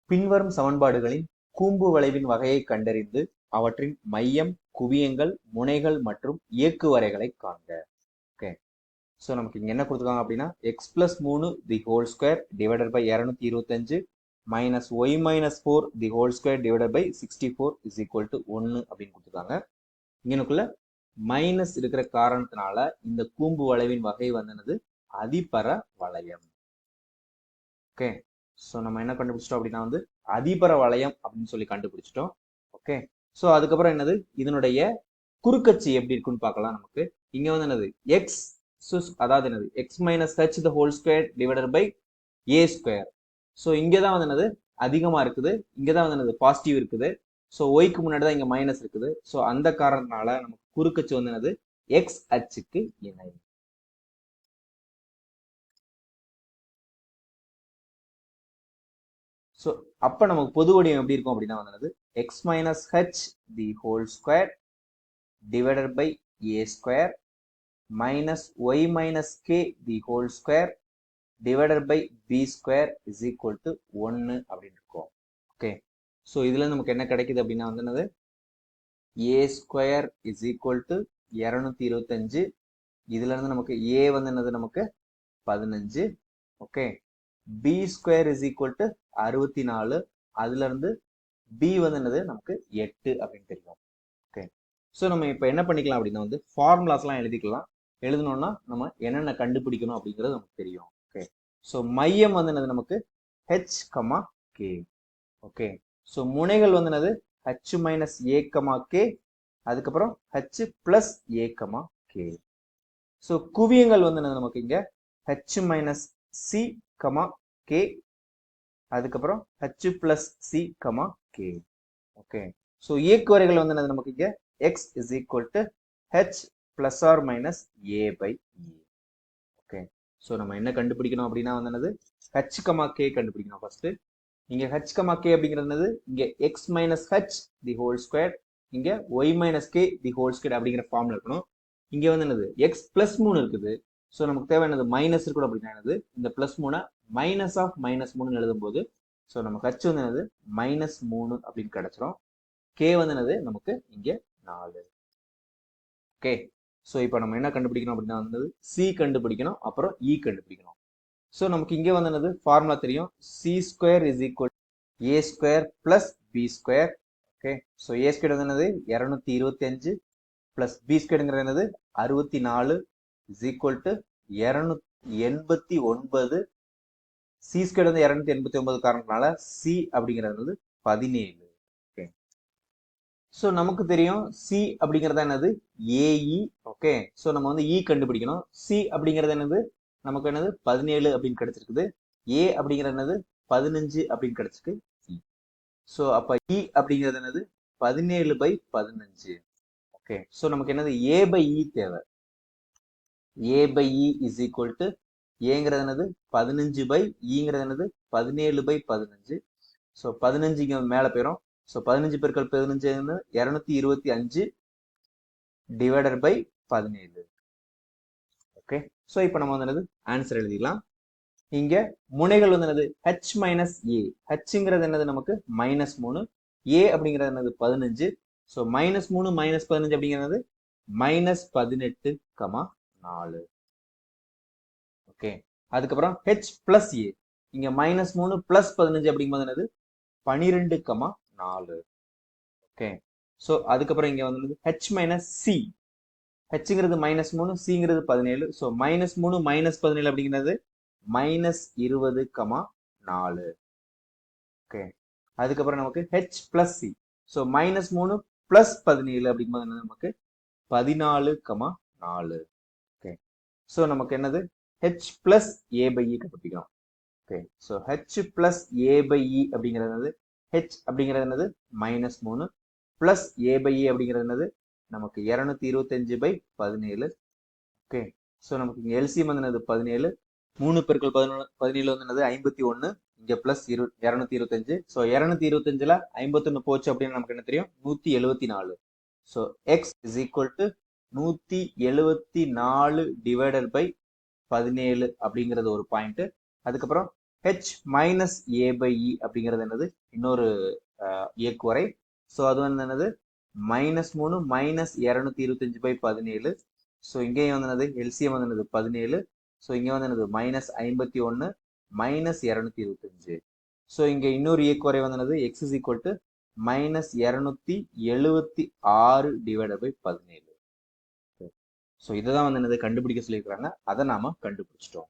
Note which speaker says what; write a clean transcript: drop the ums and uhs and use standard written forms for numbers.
Speaker 1: பின்வரும் சமன்பாடுகளின் கூம்பு வளைவின் வகையை கண்டறிந்து அவற்றின் மையம், குவியங்கள், முனைகள் மற்றும் இயக்குவரைகளை காண்க. ஓகே, ஸோ நமக்கு இங்க என்ன கொடுத்துருக்காங்க அப்படின்னா x plus 3 the whole square divided by 225 minus y minus 4 the whole square divided by 64 is equal to 1 அப்படின்னு கொடுத்துருக்காங்க. இங்கனுக்குள்ள மைனஸ் இருக்கிற காரணத்தினால இந்த கூம்பு வளைவின் வகை வந்தது அதிபர வளையம். ஓகே, ஸோ நம்ம என்ன கண்டுபிடிச்சிட்டோம் அப்படின்னா வந்து அதிபர வளையம் அப்படின்னு சொல்லி கண்டுபிடிச்சிட்டோம். ஓகே, ஸோ அதுக்கப்புறம் என்னது இதனுடைய குறுக்கச்சு எப்படி இருக்குன்னு பார்க்கலாம். நமக்கு இங்க வந்து என்னது எக்ஸ் அதாவது என்னது x minus h the whole square divided by a square. So இங்கே தான் வந்து என்னது அதிகமா இருக்குது, இங்கே தான் வந்து என்னது பாசிட்டிவ் இருக்குது. ஸோ ஒய்க்கு முன்னாடி தான் இங்க மைனஸ் இருக்குது. ஸோ அந்த காரணத்தினால நமக்கு குறுக்கச்சு வந்து என்னது எக்ஸ் அச்சுக்கு இணை. ஸோ அப்ப நமக்கு பொது வடிவம் எப்படி இருக்கும் அப்படின்னா வந்து x minus H the whole square divided by a square minus y minus K the whole square divided by b square is equal to 1 அப்படின்னு இருக்கும். ஓகே, ஸோ இதுல நமக்கு என்ன கிடைக்குது அப்படின்னா வந்து என்னது a square is equal to 225. இதுல இருந்து நமக்கு ஏ வந்து என்னது நமக்கு 15. Okay, b square is equal to 64. அதுல இருந்து பி வந்து என்னது நமக்கு 8 அப்படின்னு தெரியும். ஓகே, ஸோ நம்ம இப்போ என்ன பண்ணிக்கலாம் அப்படின்னா வந்து ஃபார்முலாஸ்லாம் எழுதிக்கலாம். எழுதணும்னா நம்ம என்னென்ன கண்டுபிடிக்கணும் அப்படிங்கிறது நமக்கு தெரியும். ஓகே, ஸோ மையம் வந்து என்னது நமக்கு H comma K. Okay, so முனைகள் வந்து என்னது H minus A comma K, அதுக்கப்புறம் H plus A comma K. So குவியங்கள் வந்து என்னது நமக்கு இங்க H minus C comma K, அதுக்கப்புறம் H plus C comma K. Okay, so இயக்குவரைகள் வந்து என்னது நமக்கு இங்க X is equal to H plus R minus A by E. Okay, so நம்ம என்ன கண்டுபிடிக்கணும் அப்படின்னா வந்து என்னது ஹெச் கமா கே கண்டுபிடிக்கணும். ஃபர்ஸ்ட் இங்க ஹெச் கமா கே அப்படிங்கிறது இங்க X minus H the whole square, இங்க Y minus K the whole square அப்படிங்கிற ஃபார்ம்ல இருக்கணும். இங்க வந்து என்னது எக்ஸ் பிளஸ் 3 இருக்குது. ஸோ நமக்கு தேவையானது மைனஸ் இருக்கணும் அப்படின்னா என்னது இந்த பிளஸ் 3 மைனஸ் ஆஃப் மைனஸ் 3 எழுதும் போது ஸோ நமக்கு ஹெச் வந்து என்னது மைனஸ் 3 அப்படின்னு கிடைச்சிரும். கே வந்து என்னது நமக்கு இங்க 4. ஓகே, ஸோ இப்போ நம்ம என்ன கண்டுபிடிக்கணும் அப்படின்னா வந்து சி கண்டுபிடிக்கணும், அப்புறம் இ கண்டுபிடிக்கணும். ஸோ நமக்கு இங்கே வந்து என்னது ஃபார்முலா தெரியும், C square is equal A square plus B square. Okay, so A square வந்து என்னது 225 பிளஸ் பி ஸ்கொயர்ங்கிறது என்னது 64 is equal to 289. C square வந்து 289 காரணத்தினால சி அப்படிங்கிறது வந்து 17. ஓகே, ஸோ நமக்கு தெரியும் சி அப்படிங்கிறது என்னது ஏஇ. ஓகே, ஸோ நம்ம வந்து இ கண்டுபிடிக்கணும். சி அப்படிங்கிறது என்னது நமக்கு என்னது 17 அப்படின்னு கிடைச்சிருக்குது. ஏ அப்படிங்கிறது என்னது 15 அப்படின்னு கிடைச்சிருக்கு. ஸோ அப்ப இ அப்படிங்கிறது என்னது 17 பை 15. ஓகே, ஸோ நமக்கு என்னது ஏ பை இ தேவை. A by E is equal to ஏங்கிறது என்னது 15 பை இங்கிறது என்னது 17 பை 15. ஸோ 15 இங்க மேல போயிடும். ஸோ 15 பெருக்கல் 15 225 டிவைடட் பை 17. ஓகே, ஸோ இப்போ நம்ம வந்து என்னது ஆன்சர் எழுதிக்கலாம். இங்க முனைகள் வந்து என்னது ஹெச் மைனஸ் ஏ, ஹெச்ங்கிறது என்னது நமக்கு மைனஸ் 3, ஏ அப்படிங்கிறது என்னது 15. ஸோ மைனஸ் 3 மைனஸ் 15 அப்படிங்கிறது மைனஸ் 18 கமா 4. ஓகே, அதுக்கப்புறம் ஹெச் பிளஸ் ஏ, இங்க மைனஸ் 3 பிளஸ் 15 அப்படிங்கும்போது என்னது 12 கமா 4. ஓகே, ஸோ அதுக்கப்புறம் இங்க வந்து ஹெச் மைனஸ் சி, ஹெச்ங்கிறது மைனஸ் 3, சிங்கிறது 17. ஸோ மைனஸ் 3 மைனஸ் 17 அப்படிங்கிறது மைனஸ் 20 கமா 4. ஓகே, அதுக்கப்புறம் நமக்கு H plus C, so minus 3 plus 17 அப்படிங்கும்போது என்னது நமக்கு 14 கமா 4. ஓகே, ஸோ நமக்கு என்னது H plus A by E கண்டுபிடிக்கணும். Okay, so H plus A by இ அப்படிங்கிறது ஹெச் அப்படிங்கிறது என்னது மைனஸ் 3 பிளஸ் ஏ பை இ அப்படிங்கிறது என்னது நமக்கு 225 பை 17. ஓகே, ஸோ நமக்கு இங்க எல்சிஎம் வந்து என்னது 17, 3 பெருக்கல் 17 வந்து என்னது 51, இங்க பிளஸ் 225. ஸோ 225ல 51 போச்சு அப்படின்னு நமக்கு என்ன தெரியும் 174. So x is equal to 174 divided by 17 அப்படிங்கிறது ஒரு பாயிண்ட். அதுக்கப்புறம் ஹெச் மைனஸ் ஏ பை இ அப்படிங்கிறது என்னது இன்னொரு இயக்குவரை. ஸோ அது வந்து என்னது -3 மைனஸ் 225/17. ஸோ இங்கேயும் வந்து என்னது எல்சிஎம் வந்து என்னது 17. ஸோ இங்கே வந்து என்னது -51 மைனஸ் 225. ஸோ இங்கே இன்னொரு இயக்குவரை வந்து என்னது X is equal to -276/17. So இதை தான் வந்து என்னது கண்டுபிடிக்க சொல்லியிருக்கிறாங்க. அதை நாம கண்டுபிடிச்சிட்டோம்.